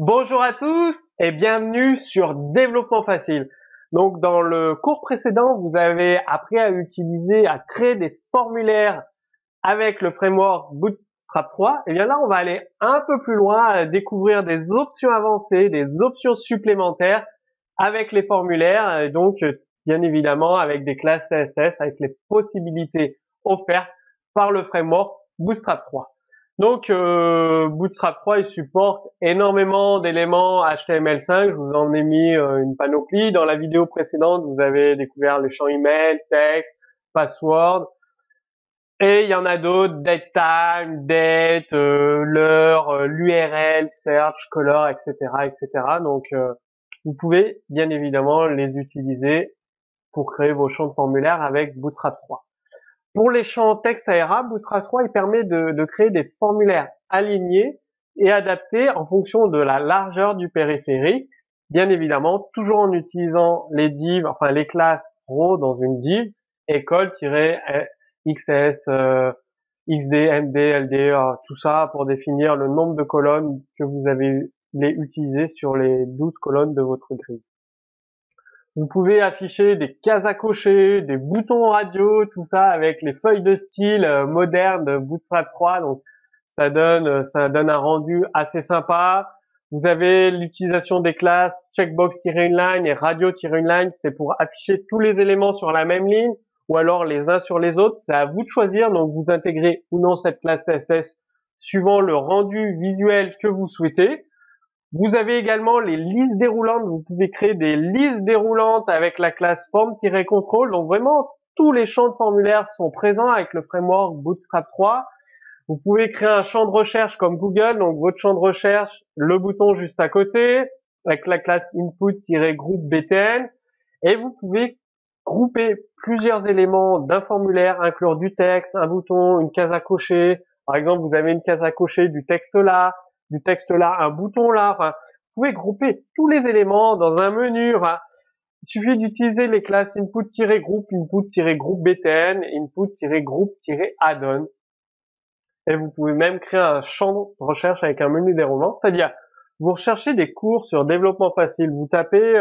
Bonjour à tous et bienvenue sur Développement Facile. Donc dans le cours précédent, vous avez appris à créer des formulaires avec le framework Bootstrap 3. Et bien là, on va aller un peu plus loin, à découvrir des options avancées, des options supplémentaires avec les formulaires. Et donc, bien évidemment, avec des classes CSS, avec les possibilités offertes par le framework Bootstrap 3. Donc, Bootstrap 3, il supporte énormément d'éléments HTML5. Je vous en ai mis une panoplie. Dans la vidéo précédente, vous avez découvert les champs email, texte, password. Et il y en a d'autres, date time, date, l'heure, l'URL, search, color, etc., etc. Donc, vous pouvez bien évidemment les utiliser pour créer vos champs de formulaire avec Bootstrap 3. Pour les champs texte ARA, Bootstrap 3 il permet de créer des formulaires alignés et adaptés en fonction de la largeur du périphérique. Bien évidemment, toujours en utilisant les divs, enfin les classes row dans une div, école-xs, xd, md, ld, tout ça pour définir le nombre de colonnes que vous avez utilisées sur les 12 colonnes de votre grille. Vous pouvez afficher des cases à cocher, des boutons radio, tout ça avec les feuilles de style modernes de Bootstrap 3. Donc ça donne un rendu assez sympa. Vous avez l'utilisation des classes checkbox-une-line et radio-une-line, c'est pour afficher tous les éléments sur la même ligne ou alors les uns sur les autres. C'est à vous de choisir. Donc vous intégrez ou non cette classe CSS suivant le rendu visuel que vous souhaitez. Vous avez également les listes déroulantes. Vous pouvez créer des listes déroulantes avec la classe form-control. Donc vraiment, tous les champs de formulaire sont présents avec le framework Bootstrap 3. Vous pouvez créer un champ de recherche comme Google. Donc votre champ de recherche, le bouton juste à côté, avec la classe input-group btn. Et vous pouvez grouper plusieurs éléments d'un formulaire, inclure du texte, un bouton, une case à cocher. Par exemple, vous avez une case à cocher du texte là, un bouton là. Enfin, vous pouvez grouper tous les éléments dans un menu. Enfin, il suffit d'utiliser les classes input-group, input-group btn, input-group addon. Et vous pouvez même créer un champ de recherche avec un menu déroulant. C'est-à-dire, vous recherchez des cours sur développement facile. Vous tapez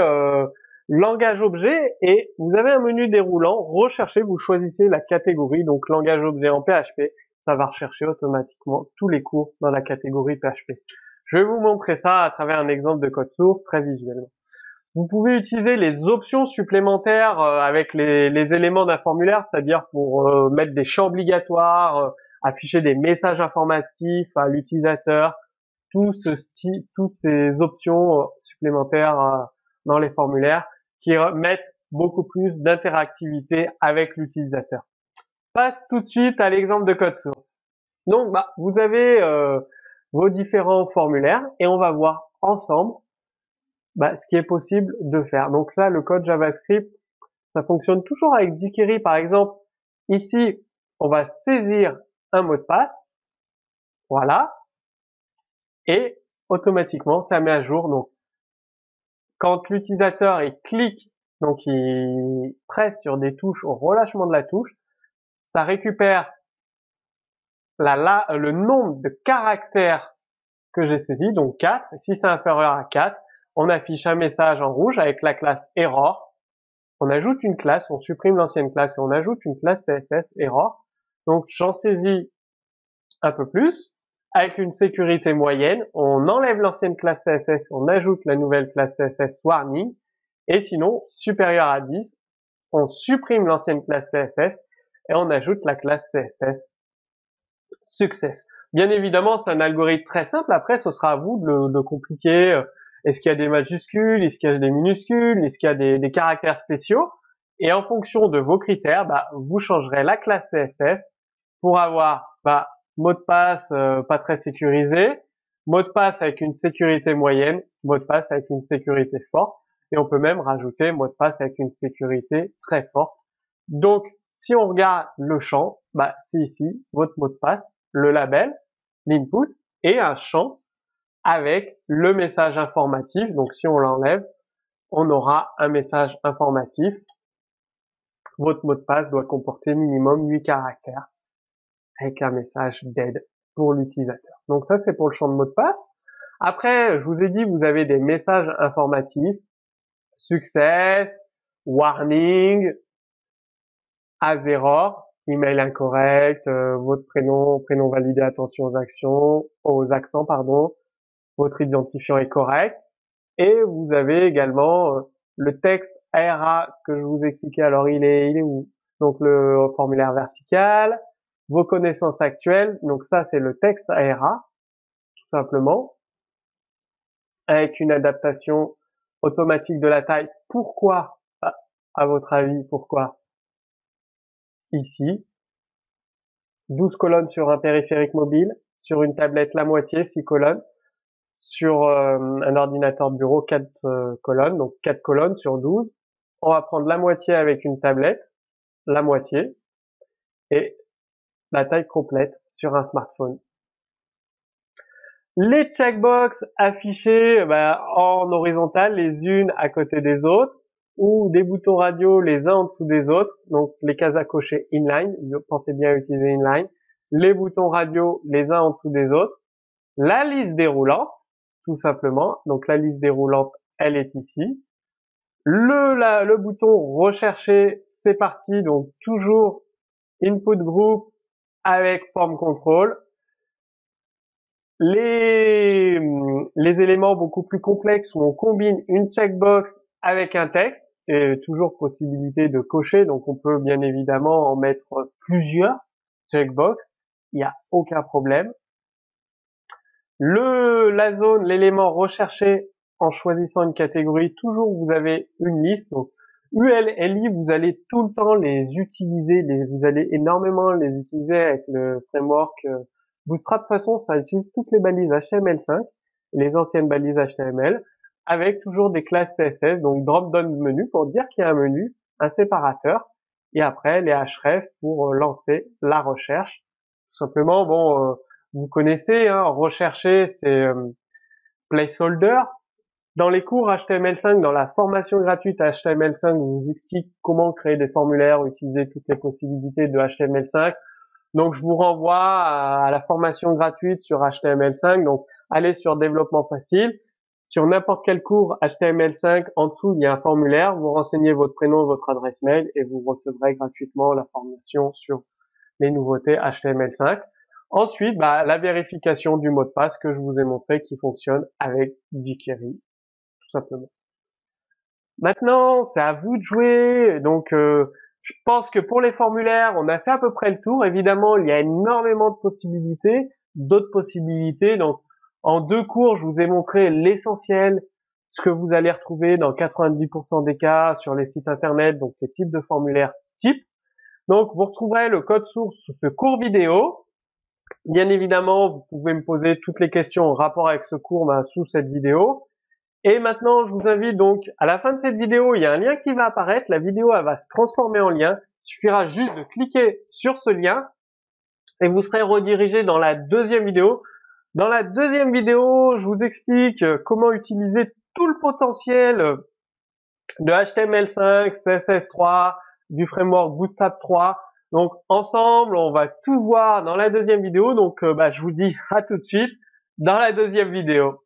langage objet et vous avez un menu déroulant. Recherchez, vous choisissez la catégorie. Donc, langage objet en PHP. Ça va rechercher automatiquement tous les cours dans la catégorie PHP. Je vais vous montrer ça à travers un exemple de code source très visuellement. Vous pouvez utiliser les options supplémentaires avec les éléments d'un formulaire, c'est-à-dire pour mettre des champs obligatoires, afficher des messages informatifs à l'utilisateur, toutes ces options supplémentaires dans les formulaires qui mettent beaucoup plus d'interactivité avec l'utilisateur. Passe tout de suite à l'exemple de code source. Donc, vous avez vos différents formulaires et on va voir ensemble ce qui est possible de faire. Donc là, le code JavaScript, ça fonctionne toujours avec jQuery. Par exemple, ici, on va saisir un mot de passe. Voilà. Et automatiquement, ça met à jour. Donc, quand l'utilisateur il clique, donc il presse sur des touches au relâchement de la touche, ça récupère le nombre de caractères que j'ai saisi, donc 4. Si c'est inférieur à 4, on affiche un message en rouge avec la classe error. On ajoute une classe, on supprime l'ancienne classe et on ajoute une classe CSS error. Donc j'en saisis un peu plus. Avec une sécurité moyenne, on enlève l'ancienne classe CSS, on ajoute la nouvelle classe CSS warning. Et sinon, supérieur à 10, on supprime l'ancienne classe CSS et on ajoute la classe CSS success. Bien évidemment, c'est un algorithme très simple. Après, ce sera à vous de compliquer. Est-ce qu'il y a des majuscules? Est-ce qu'il y a des minuscules? Est-ce qu'il y a des caractères spéciaux? Et en fonction de vos critères, vous changerez la classe CSS pour avoir mot de passe pas très sécurisé, mot de passe avec une sécurité moyenne, mot de passe avec une sécurité forte. Et on peut même rajouter mot de passe avec une sécurité très forte. Donc, si on regarde le champ, c'est ici votre mot de passe, le label, l'input et un champ avec le message informatif. Donc, si on l'enlève, on aura un message informatif. Votre mot de passe doit comporter minimum 8 caractères avec un message d'aide pour l'utilisateur. Donc, ça, c'est pour le champ de mot de passe. Après, je vous ai dit, vous avez des messages informatifs, success, warning, as error, email incorrect, votre prénom validé, attention aux accents, pardon, votre identifiant est correct. Et vous avez également le texte ARA que je vous expliquais. Alors il est où? Donc le formulaire vertical, vos connaissances actuelles. Donc ça c'est le texte ARA, tout simplement, avec une adaptation automatique de la taille. Pourquoi, à votre avis, pourquoi? Ici, 12 colonnes sur un périphérique mobile, sur une tablette la moitié, 6 colonnes, sur un ordinateur de bureau, 4 colonnes, donc 4 colonnes sur 12. On va prendre la moitié avec une tablette, la moitié, et la taille complète sur un smartphone. Les checkbox affichées en horizontal, les unes à côté des autres, ou des boutons radio les uns en dessous des autres, donc les cases à cocher inline, pensez bien à utiliser inline, les boutons radio les uns en dessous des autres, la liste déroulante, tout simplement, donc la liste déroulante, elle est ici, le bouton rechercher, c'est parti, donc toujours input group avec form control, les éléments beaucoup plus complexes où on combine une checkbox avec un texte, et toujours possibilité de cocher, donc on peut bien évidemment en mettre plusieurs checkbox, il n'y a aucun problème. La zone, l'élément recherché en choisissant une catégorie, toujours vous avez une liste, donc ULLI, vous allez tout le temps les utiliser, vous allez énormément les utiliser avec le framework Bootstrap. De toute façon, ça utilise toutes les balises HTML5, les anciennes balises HTML, avec toujours des classes CSS, donc drop-down menu pour dire qu'il y a un menu, un séparateur, et après les href pour lancer la recherche. Tout simplement, bon, vous connaissez, hein, rechercher, c'est placeholder. Dans les cours HTML5, dans la formation gratuite HTML5, on vous explique comment créer des formulaires, utiliser toutes les possibilités de HTML5. Donc, je vous renvoie à la formation gratuite sur HTML5. Donc, allez sur développement facile. Sur n'importe quel cours HTML5, en dessous, il y a un formulaire. Vous renseignez votre prénom, votre adresse mail et vous recevrez gratuitement la formation sur les nouveautés HTML5. Ensuite, la vérification du mot de passe que je vous ai montré qui fonctionne avec jQuery, tout simplement. Maintenant, c'est à vous de jouer. Donc, je pense que pour les formulaires, on a fait à peu près le tour. Évidemment, il y a énormément de possibilités, d'autres possibilités. Donc, en 2 cours, je vous ai montré l'essentiel, ce que vous allez retrouver dans 90% des cas sur les sites internet, donc les types de formulaires types. Donc, vous retrouverez le code source sous ce cours vidéo. Bien évidemment, vous pouvez me poser toutes les questions en rapport avec ce cours sous cette vidéo. Et maintenant, je vous invite donc, à la fin de cette vidéo, il y a un lien qui va apparaître. La vidéo, elle va se transformer en lien. Il suffira juste de cliquer sur ce lien et vous serez redirigé dans la deuxième vidéo. Dans la deuxième vidéo, je vous explique comment utiliser tout le potentiel de HTML5, CSS3, du framework Bootstrap 3. Donc, ensemble, on va tout voir dans la deuxième vidéo. Donc, je vous dis à tout de suite dans la deuxième vidéo.